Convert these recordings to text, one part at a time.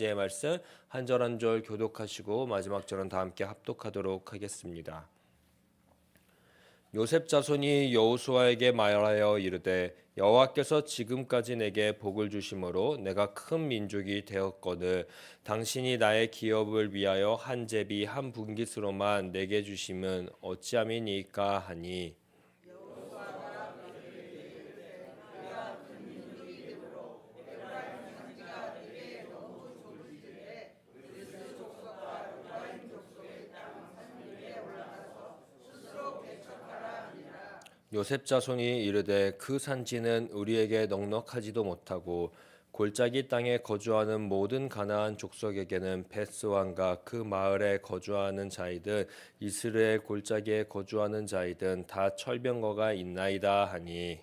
의 말씀 한 절 한 절 교독하시고 마지막 절은 다 함께 합독하도록 하겠습니다. 요셉 자손이 여호수아에게 말하여 이르되 여호와께서 지금까지 내게 복을 주심으로 내가 큰 민족이 되었거늘 당신이 나의 기업을 위하여 한 제비 한 분깃으로만 내게 주심은 어찌함이니까 하니 요셉 자손이 이르되 그 산지는 우리에게 넉넉하지도 못하고 골짜기 땅에 거주하는 모든 가나안 족속에게는 베스 왕과 그 마을에 거주하는 자이든 이스라엘 골짜기에 거주하는 자이든 다 철병거가 있나이다 하니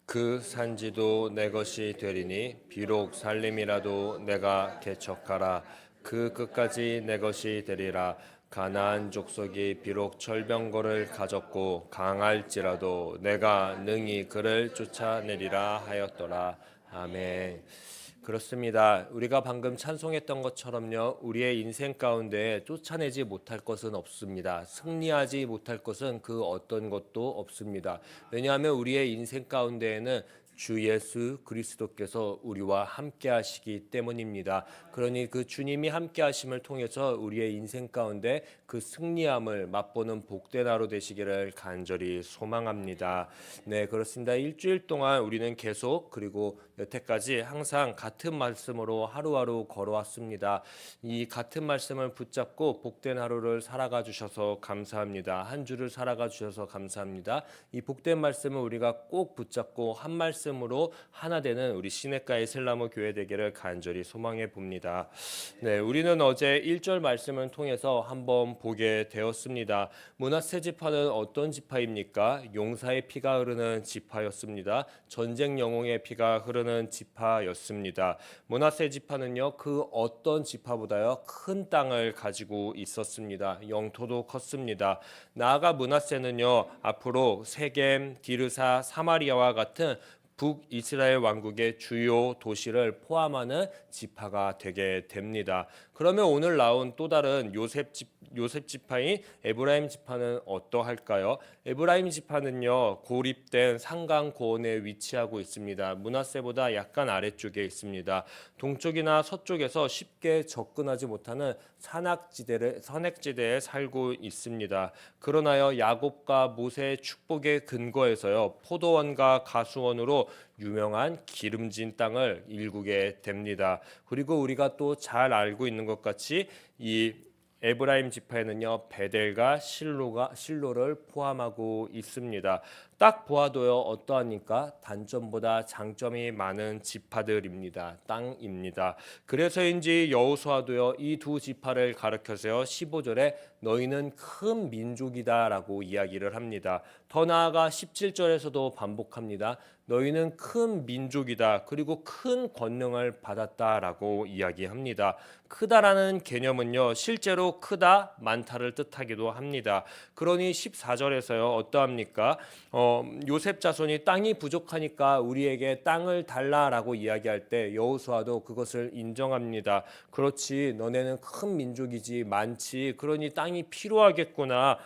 그 산지도 내 것이 되리니 비록 살림이라도 내가 개척하라 그 끝까지 내 것이 되리라. 가나안 족속이 비록 철병거를 가졌고 강할지라도 내가 능히 그를 쫓아내리라 하였더라. 아멘. 그렇습니다. 우리가 방금 찬송했던 것처럼요, 우리의 인생 가운데 쫓아내지 못할 것은 없습니다. 승리하지 못할 것은 그 어떤 것도 없습니다. 왜냐하면 우리의 인생 가운데에는 주 예수 그리스도께서 우리와 함께 하시기 때문입니다. 그러니 그 주님이 함께 하심을 통해서 우리의 인생 가운데 그 승리함을 맛보는 복된 하루 되시기를 간절히 소망합니다. 네, 그렇습니다. 일주일 동안 우리는 계속 그리고 여태까지 항상 같은 말씀으로 하루하루 걸어왔습니다. 이 같은 말씀을 붙잡고 복된 하루를 살아가 주셔서 감사합니다. 한 주를 살아가 주셔서 감사합니다. 이 복된 말씀을 우리가 꼭 붙잡고 한 말씀으로 하나 되는 우리 시냇가의 슬라모 교회 되기를 간절히 소망해 봅니다. 네, 우리는 어제 1절 말씀을 통해서 한번 보게 되었습니다. 므낫세 지파는 어떤 지파입니까? 용사의 피가 흐르는 지파였습니다. 전쟁 영웅의 피가 흐르는 지파였습니다. 므낫세 지파는요, 그 어떤 지파보다요 큰 땅을 가지고 있었습니다. 영토도 컸습니다. 나아가 므낫세는요 앞으로 세겜, 디르사, 사마리아와 같은 북이스라엘 왕국의 주요 도시를 포함하는 지파가 되게 됩니다. 그러면 오늘 나온 또 다른 요셉 지파인 에브라임 지파는 어떠할까요? 에브라임 지파는요 고립된 산강 고원에 위치하고 있습니다. 므낫세보다 약간 아래쪽에 있습니다. 동쪽이나 서쪽에서 쉽게 접근하지 못하는 산악지대에 살고 있습니다. 그러나요 야곱과 모세의 축복의 근거에서요 포도원과 가수원으로 유명한 기름진 땅을 일구게 됩니다. 그리고 우리가 또 잘 알고 있는 것 같이 이 에브라임 지파에는요 베델과 실로를 포함하고 있습니다. 딱 보아도요 어떠합니까? 단점보다 장점이 많은 지파들입니다. 땅입니다. 그래서인지 여호수아도요 이 두 지파를 가르쳐서요 15절에 너희는 큰 민족이다라고 이야기를 합니다. 더 나아가 17절에서도 반복합니다. 너희는 큰 민족이다. 그리고 큰 권능을 받았다라고 이야기합니다. 크다라는 개념은요 실제로 크다, 많다를 뜻하기도 합니다. 그러니 14절에서요 어떠합니까? 요셉 자손이 땅이 부족하니까 우리에게 땅을 달라라고 이야기할 때 여호수아도 그것을 인정합니다. 그렇지, 너네는 큰 민족이지 많지. 그러니 땅이 필요하겠구나.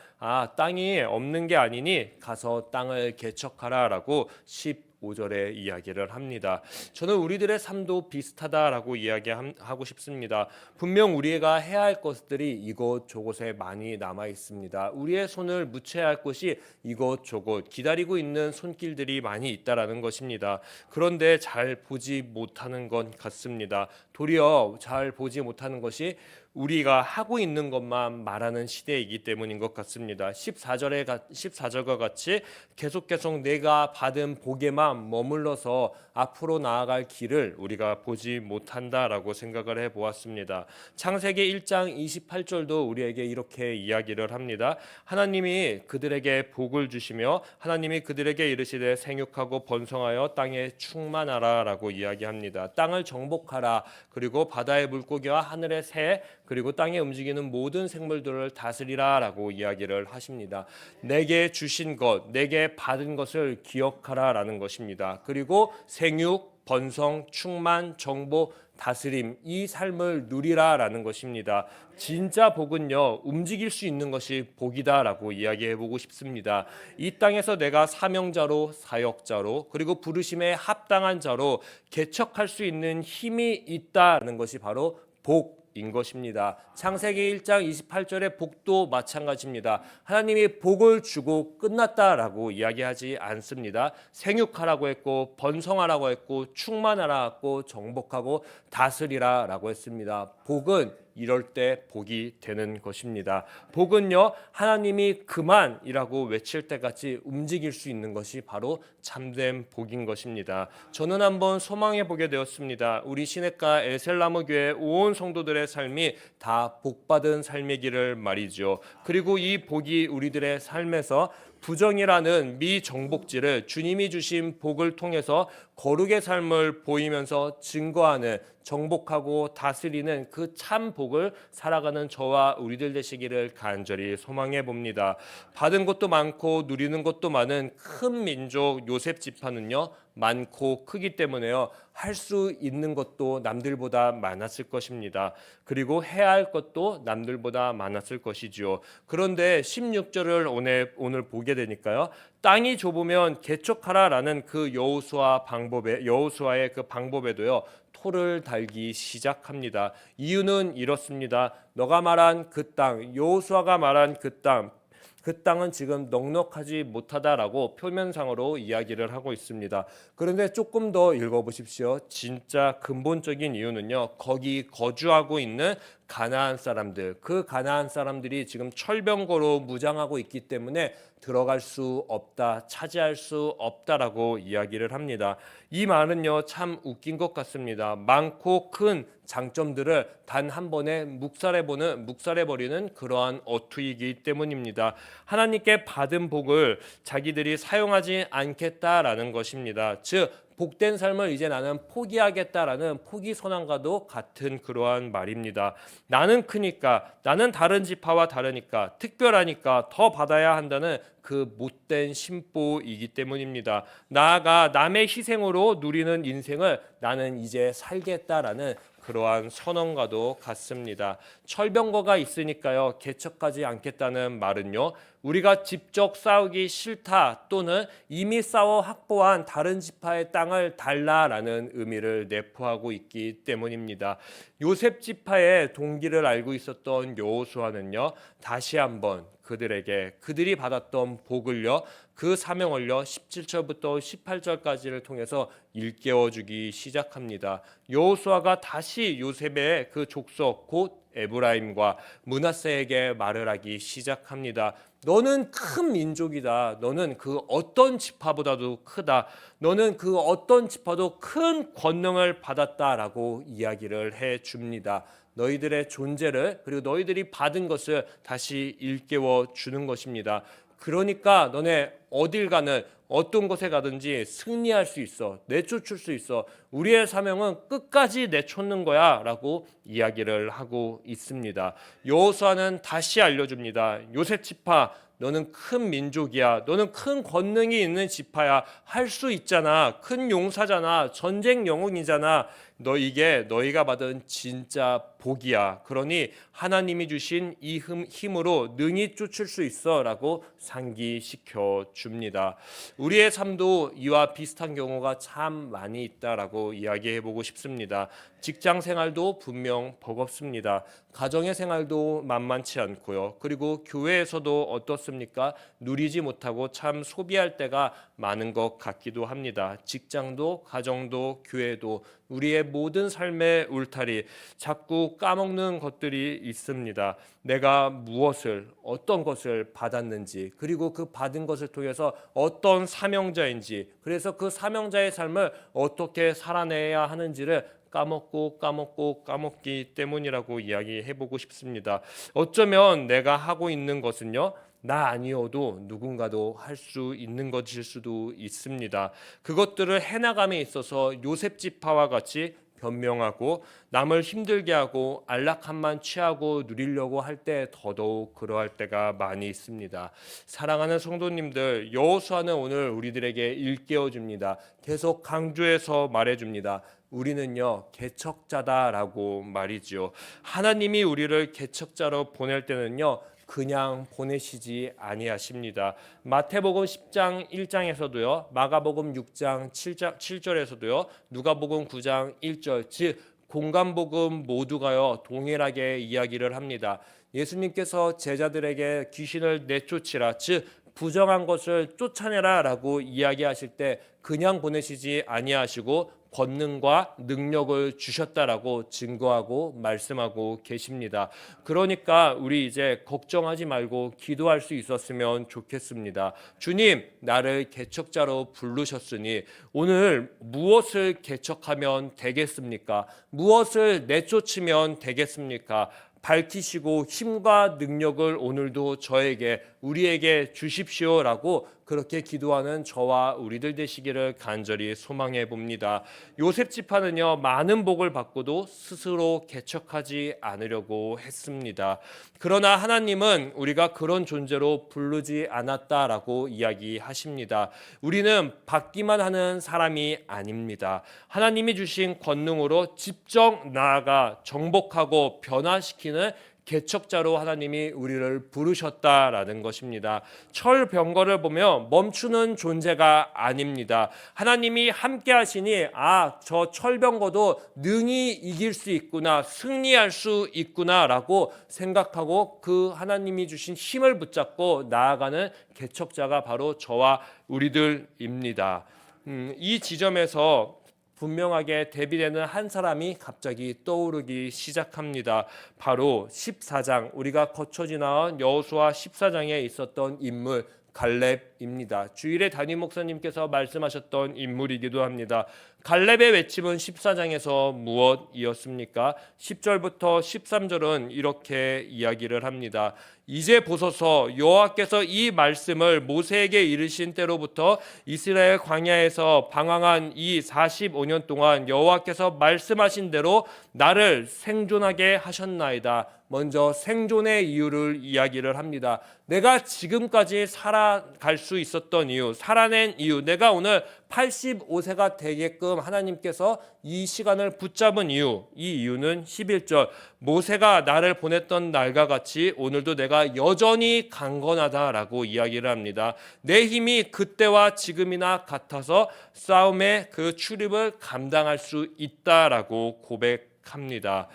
땅이 없는 게 아니니 가서 땅을 개척하라라고 15절에 이야기를 합니다. 저는 우리들의 삶도 비슷하다라고 이야기하고 싶습니다. 분명 우리가 해야 할 것들이 이곳저곳에 많이 남아 있습니다. 우리의 손을 묻혀야 할 곳이 이곳저곳 기다리고 있는 손길들이 많이 있다라는 것입니다. 그런데 잘 보지 못하는 것 같습니다. 도리어 잘 보지 못하는 것이 우리가 하고 있는 것만 말하는 시대이기 때문인 것 같습니다. 14절과 같이 계속 내가 받은 복에만 머물러서 앞으로 나아갈 길을 우리가 보지 못한다라고 생각을 해보았습니다. 창세기 1장 28절도 우리에게 이렇게 이야기를 합니다. 하나님이 그들에게 복을 주시며 하나님이 그들에게 이르시되 생육하고 번성하여 땅에 충만하라 라고 이야기합니다. 땅을 정복하라. 그리고 바다의 물고기와 하늘의 새 그리고 땅에 움직이는 모든 생물들을 다스리라라고 이야기를 하십니다. 내게 주신 것, 내게 받은 것을 기억하라라는 것입니다. 그리고 생육, 번성, 충만, 정보, 다스림, 이 삶을 누리라라는 것입니다. 진짜 복은요, 움직일 수 있는 것이 복이다라고 이야기해보고 싶습니다. 이 땅에서 내가 사명자로, 사역자로, 그리고 부르심에 합당한 자로 개척할 수 있는 힘이 있다는 것이 바로 복인 것입니다. 창세기 1장 28절의 복도 마찬가지입니다. 하나님이 복을 주고 끝났다라고 이야기하지 않습니다. 생육하라고 했고, 번성하라고 했고, 충만하라고 했고, 정복하고 다스리라라고 했습니다. 복은 이럴 때 복이 되는 것입니다. 복은요, 하나님이 그만이라고 외칠 때까지 움직일 수 있는 것이 바로 참된 복인 것입니다. 저는 한번 소망해 보게 되었습니다. 우리 시냇가 에셀나무 교회 온 성도들의 삶이 다 복받은 삶이기를 말이죠. 그리고 이 복이 우리들의 삶에서 부정이라는 미정복지를 주님이 주신 복을 통해서 거룩의 삶을 보이면서 증거하는, 정복하고 다스리는 그 참 복을 살아가는 저와 우리들 되시기를 간절히 소망해 봅니다. 받은 것도 많고 누리는 것도 많은 큰 민족 요셉 지파는요, 많고 크기 때문에요, 할 수 있는 것도 남들보다 많았을 것입니다. 그리고 해야 할 것도 남들보다 많았을 것이지요. 그런데 16절을 오늘 보게 되니까요, 땅이 좁으면 개척하라라는 그 여호수아의 그 방법에도요, 토를 달기 시작합니다. 이유는 이렇습니다. 너가 말한 그 땅, 여호수아가 말한 그 땅은 지금 넉넉하지 못하다라고 표면상으로 이야기를 하고 있습니다. 그런데 조금 더 읽어보십시오. 진짜 근본적인 이유는요, 거기 거주하고 있는 가나안 사람들, 그 가나안 사람들이 지금 철병거로 무장하고 있기 때문에 들어갈 수 없다, 차지할 수 없다라고 이야기를 합니다. 이 말은요, 참 웃긴 것 같습니다. 많고 큰 장점들을 단 한 번에 묵살해버리는 그러한 어투이기 때문입니다. 하나님께 받은 복을 자기들이 사용하지 않겠다라는 것입니다. 즉, 복된 삶을 이제 나는 포기하겠다라는 포기 선언과도 같은 그러한 말입니다. 나는 크니까, 나는 다른 지파와 다르니까, 특별하니까 더 받아야 한다는 그 못된 심보이기 때문입니다. 나아가 남의 희생으로 누리는 인생을 나는 이제 살겠다라는 그러한 선언과도 같습니다. 철병거가 있으니까요, 개척하지 않겠다는 말은요, 우리가 직접 싸우기 싫다 또는 이미 싸워 확보한 다른 지파의 땅을 달라라는 의미를 내포하고 있기 때문입니다. 요셉 지파의 동기를 알고 있었던 여호수아는요, 다시 한번 그들이 받았던 복을요, 그 사명을요, 17절부터 18절까지를 통해서 일깨워주기 시작합니다. 여호수아가 다시 요셉의 그 족속 곧 에브라임과 므낫세에게 말을 하기 시작합니다. 너는 큰 민족이다. 너는 그 어떤 지파보다도 크다. 너는 그 어떤 지파도 큰 권능을 받았다라고 이야기를 해줍니다. 너희들의 존재를, 그리고 너희들이 받은 것을 다시 일깨워 주는 것입니다. 그러니까 너네 어딜 가는, 어떤 곳에 가든지 승리할 수 있어, 내쫓을 수 있어, 우리의 사명은 끝까지 내쫓는 거야 라고 이야기를 하고 있습니다. 여호수아는 다시 알려줍니다. 요셉 지파, 너는 큰 민족이야. 너는 큰 권능이 있는 지파야. 할 수 있잖아. 큰 용사잖아. 전쟁 영웅이잖아. 이게 너희가 받은 진짜 복이야. 그러니 하나님이 주신 이 힘으로 능히 쫓을 수 있어 라고 상기시켜 줍니다. 우리의 삶도 이와 비슷한 경우가 참 많이 있다라고 이야기해 보고 싶습니다. 직장 생활도 분명 버겁습니다. 가정의 생활도 만만치 않고요. 그리고 교회에서도 어떻습니까? 누리지 못하고 참 소비할 때가 많은 것 같기도 합니다. 직장도, 가정도, 교회도, 우리의 모든 삶의 울타리, 자꾸 까먹는 것들이 있습니다. 내가 무엇을, 어떤 것을 받았는지, 그리고 그 받은 것을 통해서 어떤 사명자인지, 그래서 그 사명자의 삶을 어떻게 살아내야 하는지를 까먹기 때문이라고 이야기해보고 싶습니다. 어쩌면 내가 하고 있는 것은요, 나 아니어도 누군가도 할 수 있는 것일 수도 있습니다. 그것들을 해나감에 있어서 요셉 지파와 같이 변명하고 남을 힘들게 하고 안락함만 취하고 누리려고 할 때 더더욱 그러할 때가 많이 있습니다. 사랑하는 성도님들, 여호수아는 오늘 우리들에게 일깨워 줍니다. 계속 강조해서 말해 줍니다. 우리는요 개척자다라고 말이죠. 하나님이 우리를 개척자로 보낼 때는요 그냥 보내시지 아니하십니다. 마태복음 10장 1장에서도요, 마가복음 6장 7절에서도요, 누가복음 9장 1절, 즉 공간복음 모두가요 동일하게 이야기를 합니다. 예수님께서 제자들에게 귀신을 내쫓으라, 즉 부정한 것을 쫓아내라라고 이야기하실 때 그냥 보내시지 아니하시고 권능과 능력을 주셨다라고 증거하고 말씀하고 계십니다. 그러니까 우리 이제 걱정하지 말고 기도할 수 있었으면 좋겠습니다. 주님, 나를 개척자로 부르셨으니 오늘 무엇을 개척하면 되겠습니까? 무엇을 내쫓으면 되겠습니까? 밝히시고 힘과 능력을 오늘도 저에게 우리에게 주십시오라고 그렇게 기도하는 저와 우리들 되시기를 간절히 소망해 봅니다. 요셉 지파는요 많은 복을 받고도 스스로 개척하지 않으려고 했습니다. 그러나 하나님은 우리가 그런 존재로 부르지 않았다라고 이야기하십니다. 우리는 받기만 하는 사람이 아닙니다. 하나님이 주신 권능으로 직접 나아가 정복하고 변화시키는 개척자로 하나님이 우리를 부르셨다라는 것입니다. 철병거를 보면 멈추는 존재가 아닙니다. 하나님이 함께 하시니 저 철병거도 능히 이길 수 있구나, 승리할 수 있구나라고 생각하고 그 하나님이 주신 힘을 붙잡고 나아가는 개척자가 바로 저와 우리들입니다. 이 지점에서 분명하게 대비되는 한 사람이 갑자기 떠오르기 시작합니다. 바로 14장, 우리가 거쳐 지나온 여호수아 14장에 있었던 인물 갈렙입니다. 주일에 담임 목사님께서 말씀하셨던 인물이기도 합니다. 갈렙의 외침은 14장에서 무엇이었습니까? 10절부터 13절은 이렇게 이야기를 합니다. 이제 보소서, 여호와께서 이 말씀을 모세에게 이르신 때로부터 이스라엘 광야에서 방황한 이 45년 동안 여호와께서 말씀하신 대로 나를 생존하게 하셨나이다. 먼저 생존의 이유를 이야기를 합니다. 내가 지금까지 살아갈 수 있었던 이유, 살아낸 이유, 내가 오늘 85세가 되게끔 하나님께서 이 시간을 붙잡은 이유, 이 이유는 11절, 모세가 나를 보냈던 날과 같이 오늘도 내가 여전히 강건하다라고 이야기를 합니다. 내 힘이 그때와 지금이나 같아서 싸움의 그 출입을 감당할 수 있다라고 고백합니다.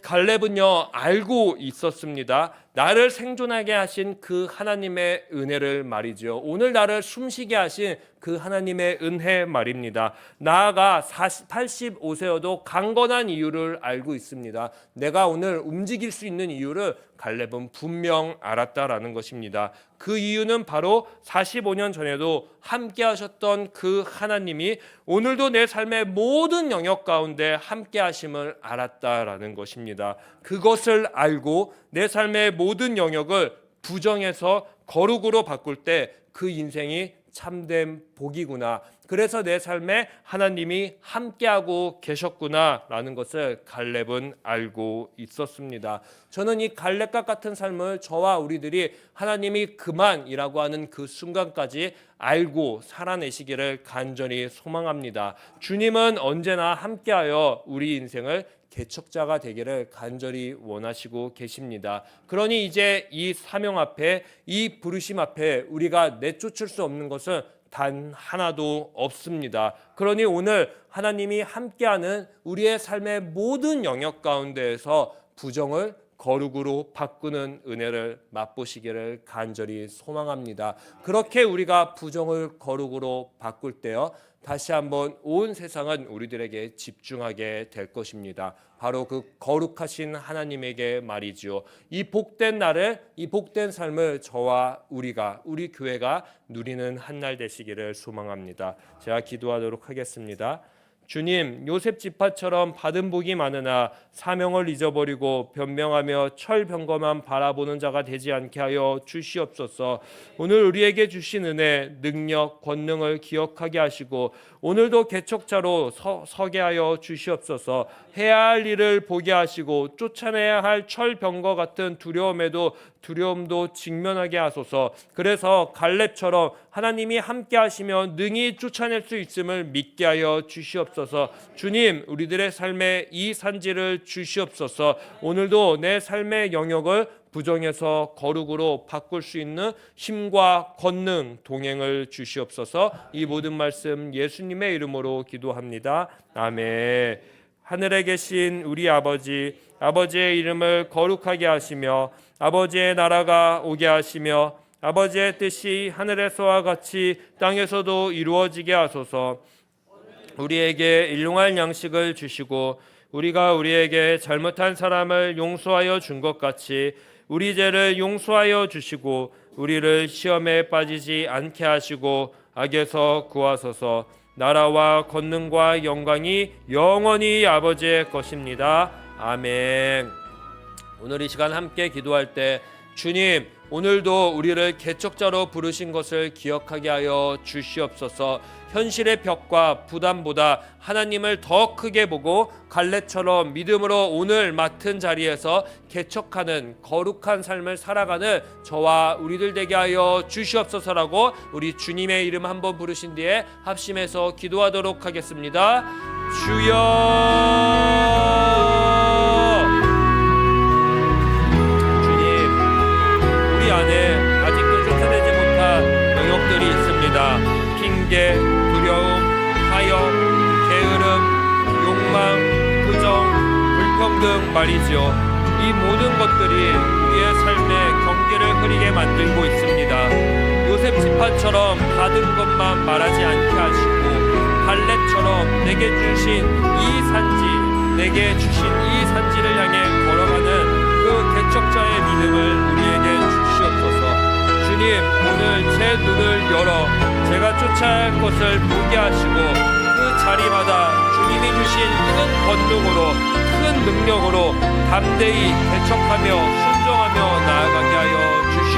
갈렙은요 알고 있었습니다. 나를 생존하게 하신 그 하나님의 은혜를 말이죠. 오늘 나를 숨쉬게 하신 그 하나님의 은혜 말입니다. 나아가 85세여도 강건한 이유를 알고 있습니다. 내가 오늘 움직일 수 있는 이유를 갈렙은 분명 알았다라는 것입니다. 그 이유는 바로 45년 전에도 함께 하셨던 그 하나님이 오늘도 내 삶의 모든 영역 가운데 함께 하심을 알았다라는 것입니다. 그것을 알고 내 삶의 모든 영역을 부정해서 거룩으로 바꿀 때 그 인생이 참된 복이구나. 그래서 내 삶에 하나님이 함께하고 계셨구나라는 것을 갈렙은 알고 있었습니다. 저는 이 갈렙과 같은 삶을 저와 우리들이 하나님이 그만이라고 하는 그 순간까지 알고 살아내시기를 간절히 소망합니다. 주님은 언제나 함께하여 우리 인생을 개척자가 되기를 간절히 원하시고 계십니다. 그러니 이제 이 사명 앞에, 이 부르심 앞에 우리가 내쫓을 수 없는 것은 단 하나도 없습니다. 그러니 오늘 하나님이 함께하는 우리의 삶의 모든 영역 가운데에서 부정을 거룩으로 바꾸는 은혜를 맛보시기를 간절히 소망합니다. 그렇게 우리가 부정을 거룩으로 바꿀 때요, 다시 한번 온 세상은 우리들에게 집중하게 될 것입니다. 바로 그 거룩하신 하나님에게 말이죠. 이 복된 날을, 이 복된 삶을 저와 우리가, 우리 교회가 누리는 한 날 되시기를 소망합니다. 제가 기도하도록 하겠습니다. 주님, 요셉 지파처럼 받은 복이 많으나 사명을 잊어버리고 변명하며 철병거만 바라보는 자가 되지 않게 하여 주시옵소서. 오늘 우리에게 주신 은혜, 능력, 권능을 기억하게 하시고 오늘도 개척자로 서게 하여 주시옵소서. 해야 할 일을 보게 하시고 쫓아내야 할 철병거 같은 두려움도 직면하게 하소서. 그래서 갈렙처럼 하나님이 함께 하시면 능히 쫓아낼 수 있음을 믿게 하여 주시옵소서. 주님, 우리들의 삶에 이 산지를 주시옵소서. 오늘도 내 삶의 영역을 부정에서 거룩으로 바꿀 수 있는 힘과 권능, 동행을 주시옵소서. 이 모든 말씀 예수님의 이름으로 기도합니다. 아멘. 하늘에 계신 우리 아버지, 아버지의 이름을 거룩하게 하시며 아버지의 나라가 오게 하시며 아버지의 뜻이 하늘에서와 같이 땅에서도 이루어지게 하소서. 우리에게 일용할 양식을 주시고 우리가 우리에게 잘못한 사람을 용서하여 준 것 같이 우리 죄를 용서하여 주시고 우리를 시험에 빠지지 않게 하시고 악에서 구하소서. 나라와 권능과 영광이 영원히 아버지의 것입니다. 아멘. 오늘 이 시간 함께 기도할 때 주님, 오늘도 우리를 개척자로 부르신 것을 기억하게 하여 주시옵소서. 현실의 벽과 부담보다 하나님을 더 크게 보고 갈렙처럼 믿음으로 오늘 맡은 자리에서 개척하는 거룩한 삶을 살아가는 저와 우리들 되게 하여 주시옵소서라고 우리 주님의 이름 한번 부르신 뒤에 합심해서 기도하도록 하겠습니다. 주여, 안에 아직도 쫓아내지 못한 영역들이 있습니다. 핑계, 두려움, 타협, 게으름, 욕망, 부정, 불평등 말이죠. 이 모든 것들이 우리의 삶의 경계를 흐리게 만들고 있습니다. 요셉 지파처럼 받은 것만 말하지 않게 하시고 갈렙처럼 내게 주신 이 산지를 향해 걸어가는 그 개척자의 믿음을 우리에게 주시옵소서. 주님, 오늘 제 눈을 열어 제가 쫓아야 할 것을 보게 하시고 그 자리마다 주님이 주신 큰 권능으로 큰 능력으로 담대히 개척하며 순종하며 나아가게 하여